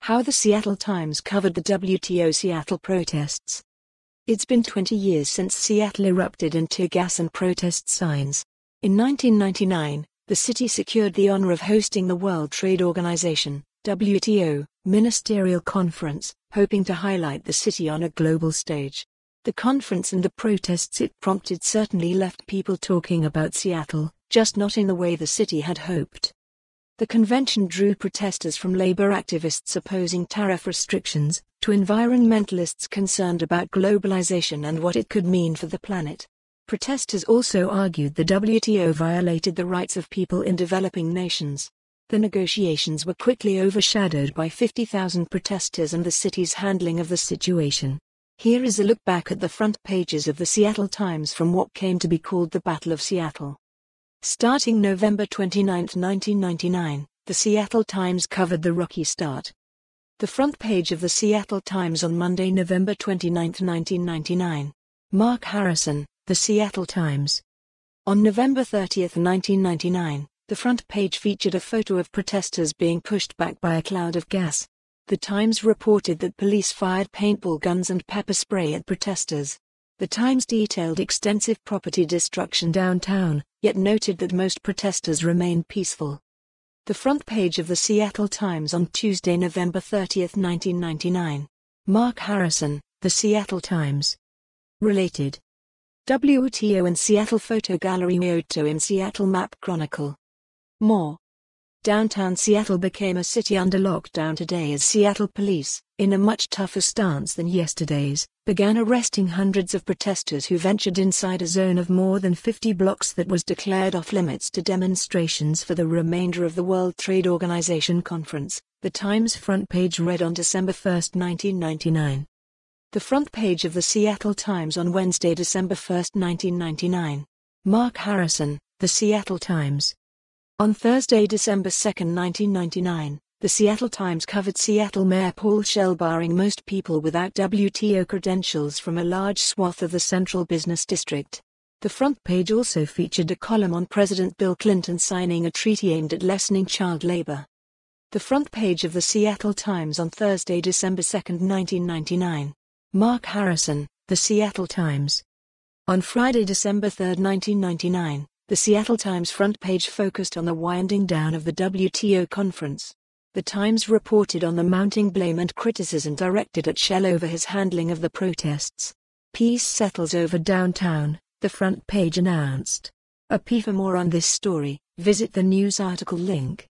How the Seattle Times covered the WTO Seattle protests. It's been 20 years since Seattle erupted in tear gas and protest signs. In 1999, the city secured the honor of hosting the World Trade Organization, WTO, Ministerial Conference, hoping to highlight the city on a global stage. The conference and the protests it prompted certainly left people talking about Seattle, just not in the way the city had hoped. The convention drew protesters from labor activists opposing tariff restrictions, to environmentalists concerned about globalization and what it could mean for the planet. Protesters also argued the WTO violated the rights of people in developing nations. The negotiations were quickly overshadowed by 50,000 protesters and the city's handling of the situation. Here is a look back at the front pages of the Seattle Times from what came to be called the Battle of Seattle. Starting November 29, 1999, the Seattle Times covered the rocky start. The front page of the Seattle Times on Monday, November 29, 1999. Mark Harrison, the Seattle Times. On November 30, 1999, the front page featured a photo of protesters being pushed back by a cloud of gas. The Times reported that police fired paintball guns and pepper spray at protesters. The Times detailed extensive property destruction downtown, yet noted that most protesters remained peaceful. The front page of the Seattle Times on Tuesday, November 30, 1999. Mark Harrison, the Seattle Times. Related. WTO and Seattle Photo Gallery Auto in Seattle Map Chronicle. More. Downtown Seattle became a city under lockdown today as Seattle police, in a much tougher stance than yesterday's, began arresting hundreds of protesters who ventured inside a zone of more than 50 blocks that was declared off-limits to demonstrations for the remainder of the World Trade Organization conference, the Times front page read on December 1, 1999. The front page of the Seattle Times on Wednesday, December 1, 1999. Mark Harrison, the Seattle Times. On Thursday, December 2, 1999, the Seattle Times covered Seattle Mayor Paul Schell barring most people without WTO credentials from a large swath of the central business district. The front page also featured a column on President Bill Clinton signing a treaty aimed at lessening child labor. The front page of the Seattle Times on Thursday, December 2, 1999. Mark Harrison, the Seattle Times. On Friday, December 3, 1999. The Seattle Times front page focused on the winding down of the WTO conference. The Times reported on the mounting blame and criticism directed at Schell over his handling of the protests. Peace settles over downtown, the front page announced. For more on this story, visit the news article link.